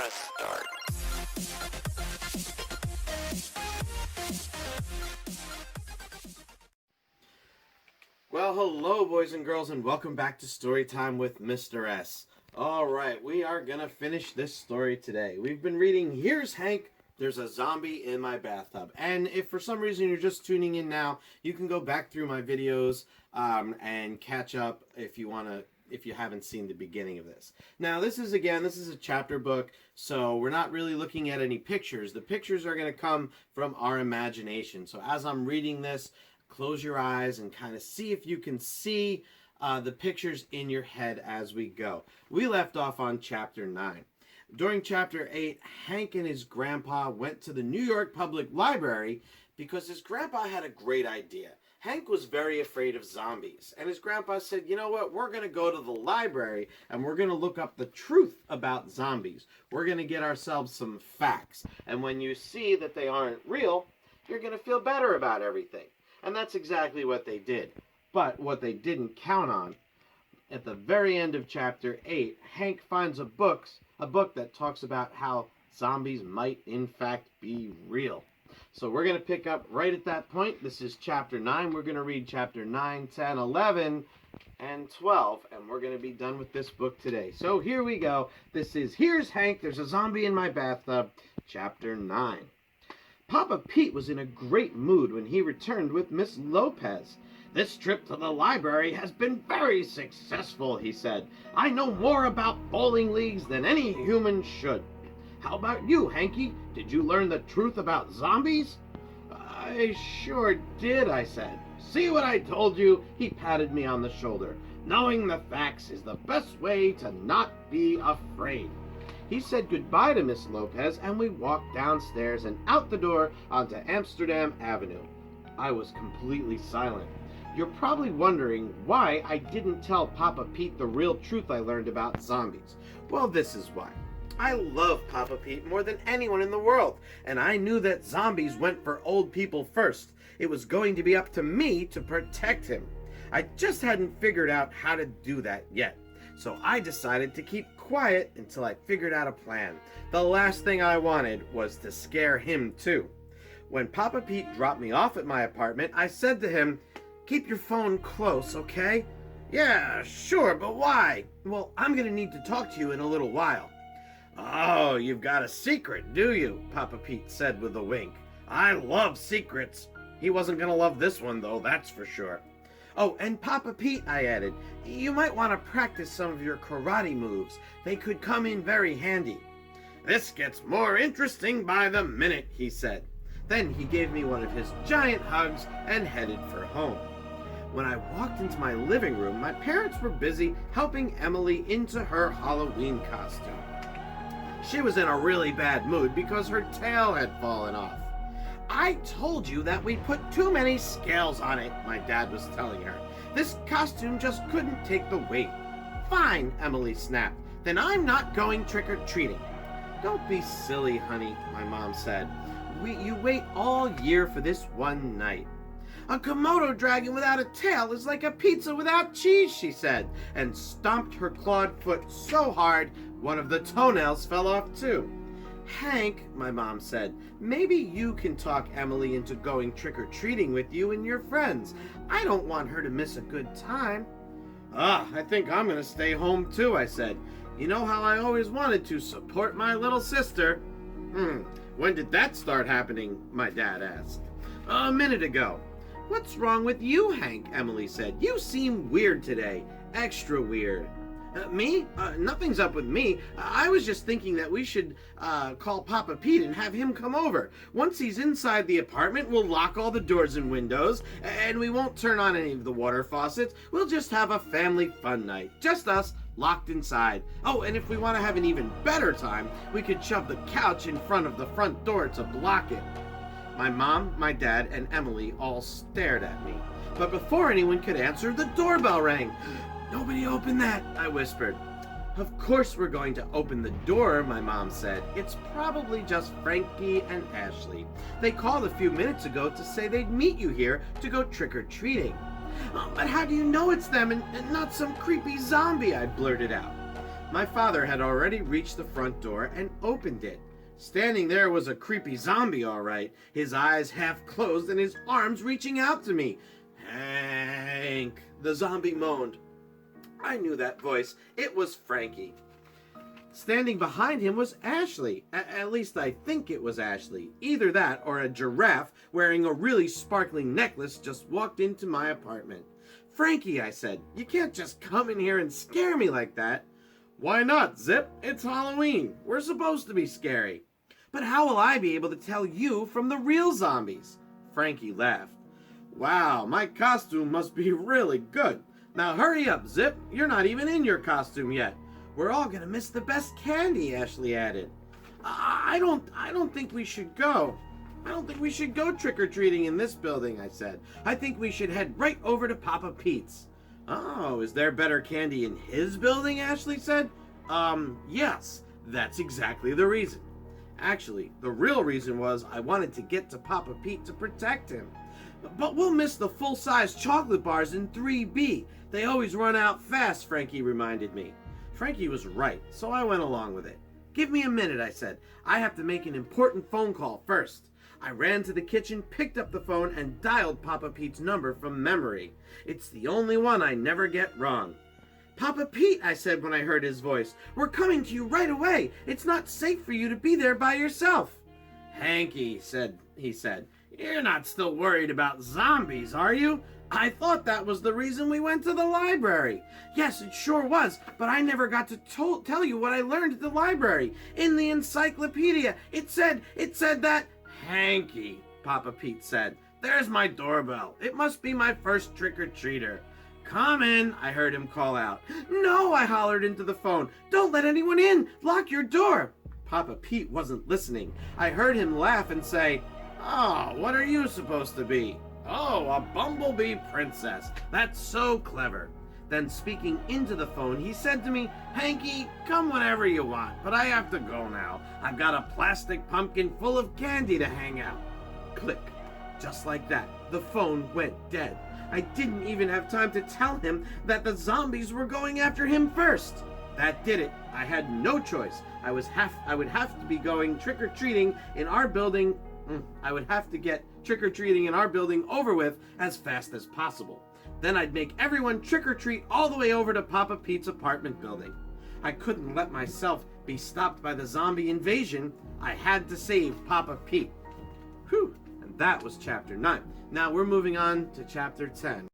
press start. Well, hello boys and girls, and welcome back to Storytime with Mr. S. Alright, we are gonna finish this story today. We've been reading Here's Hank, There's a Zombie in My Bathtub. And if for some reason you're just tuning in now, you can go back through my videos and catch up if you haven't seen the beginning of this. Now, this is a chapter book, so we're not really looking at any pictures. The pictures are going to come from our imagination. So as I'm reading this, close your eyes and kind of see if you can see the pictures in your head as we go. We left off on chapter 9. During chapter 8, Hank and his grandpa went to the New York Public Library because his grandpa had a great idea. Hank was very afraid of zombies, and his grandpa said, you know what, we're going to go to the library and we're going to look up the truth about zombies. We're going to get ourselves some facts, and when you see that they aren't real, you're going to feel better about everything. And that's exactly what they did. But what they didn't count on, at the very end of chapter 8, Hank finds a book that talks about how zombies might in fact be real. So we're going to pick up right at that point. This is chapter 9. We're going to read chapter 9, 10, 11, and 12. And we're going to be done with this book today. So here we go. This is Here's Hank, There's a Zombie in My Bathtub, chapter 9. Papa Pete was in a great mood when he returned with Miss Lopez. This trip to the library has been very successful, he said. I know more about bowling leagues than any human should. How about you, Hanky? Did you learn the truth about zombies? I sure did, I said. See what I told you? He patted me on the shoulder. Knowing the facts is the best way to not be afraid. He said goodbye to Miss Lopez, and we walked downstairs and out the door onto Amsterdam Avenue. I was completely silent. You're probably wondering why I didn't tell Papa Pete the real truth I learned about zombies. Well, this is why. I love Papa Pete more than anyone in the world, and I knew that zombies went for old people first. It was going to be up to me to protect him. I just hadn't figured out how to do that yet. So I decided to keep quiet until I figured out a plan. The last thing I wanted was to scare him too. When Papa Pete dropped me off at my apartment, I said to him, "Keep your phone close, okay?" "Yeah, sure, but why?" "Well, I'm gonna need to talk to you in a little while." "Oh, you've got a secret, do you?" Papa Pete said with a wink. "I love secrets." He wasn't gonna love this one though, that's for sure. "Oh, and Papa Pete," I added, "you might want to practice some of your karate moves. They could come in very handy." "This gets more interesting by the minute," he said. Then he gave me one of his giant hugs and headed for home. When I walked into my living room, my parents were busy helping Emily into her Halloween costume. She was in a really bad mood because her tail had fallen off. "I told you that we put too many scales on it," my dad was telling her. "This costume just couldn't take the weight." "Fine," Emily snapped. "Then I'm not going trick-or-treating." "Don't be silly, honey," my mom said. You wait all year for this one night." "A Komodo dragon without a tail is like a pizza without cheese," she said, and stomped her clawed foot so hard one of the toenails fell off too. "Hank," my mom said, "maybe you can talk Emily into going trick-or-treating with you and your friends. I don't want her to miss a good time." I think I'm going to stay home too," I said. "You know how I always wanted to support my little sister." When did that start happening?" my dad asked. "A minute ago." "What's wrong with you, Hank?" Emily said. "You seem weird today. Extra weird." Me? Nothing's up with me. I was just thinking that we should call Papa Pete and have him come over. Once he's inside the apartment, we'll lock all the doors and windows, and we won't turn on any of the water faucets. We'll just have a family fun night. Just us, locked inside. Oh, and if we want to have an even better time, we could shove the couch in front of the front door to block it. My mom, my dad, and Emily all stared at me. But before anyone could answer, the doorbell rang. "Nobody open that," I whispered. "Of course we're going to open the door," my mom said. "It's probably just Frankie and Ashley. They called a few minutes ago to say they'd meet you here to go trick-or-treating." "But how do you know it's them and not some creepy zombie?" I blurted out. My father had already reached the front door and opened it. Standing there was a creepy zombie, all right, his eyes half closed and his arms reaching out to me. "Hank," the zombie moaned. I knew that voice. It was Frankie. Standing behind him was Ashley. At least I think it was Ashley. Either that or a giraffe wearing a really sparkling necklace just walked into my apartment. "Frankie," I said, "you can't just come in here and scare me like that." "Why not, Zip? It's Halloween. We're supposed to be scary." "But how will I be able to tell you from the real zombies?" Frankie laughed. "Wow, my costume must be really good. Now hurry up, Zip. You're not even in your costume yet. We're all gonna miss the best candy," Ashley added. I don't think we should go. I don't think we should go trick-or-treating in this building," I said. "I think we should head right over to Papa Pete's." "Oh, is there better candy in his building?" Ashley said. Yes, that's exactly the reason. Actually, the real reason was I wanted to get to Papa Pete to protect him. "But we'll miss the full-size chocolate bars in 3B. They always run out fast," Frankie reminded me. Frankie was right, so I went along with it. "Give me a minute," I said. "I have to make an important phone call first." I ran to the kitchen, picked up the phone, and dialed Papa Pete's number from memory. It's the only one I never get wrong. "Papa Pete," I said when I heard his voice, "we're coming to you right away. It's not safe for you to be there by yourself." "Hanky," he said, "you're not still worried about zombies, are you? I thought that was the reason we went to the library." "Yes, it sure was, but I never got to tell you what I learned at the library. In the encyclopedia, it said that—" "Hanky," Papa Pete said, "there's my doorbell. It must be my first trick-or-treater." "Come in," I heard him call out. "No," I hollered into the phone. "Don't let anyone in. Lock your door." Papa Pete wasn't listening. I heard him laugh and say, "Oh, what are you supposed to be?" "Oh, a bumblebee princess. That's so clever." Then speaking into the phone, he said to me, "Hanky, come whenever you want, but I have to go now. I've got a plastic pumpkin full of candy to hang out." Click. Just like that, the phone went dead. I didn't even have time to tell him that the zombies were going after him first. That did it. I had no choice. I would have to be going trick-or-treating in our building. I would have to get trick-or-treating in our building over with as fast as possible. Then I'd make everyone trick-or-treat all the way over to Papa Pete's apartment building. I couldn't let myself be stopped by the zombie invasion. I had to save Papa Pete. Whew, and that was chapter 9. Now we're moving on to chapter 10.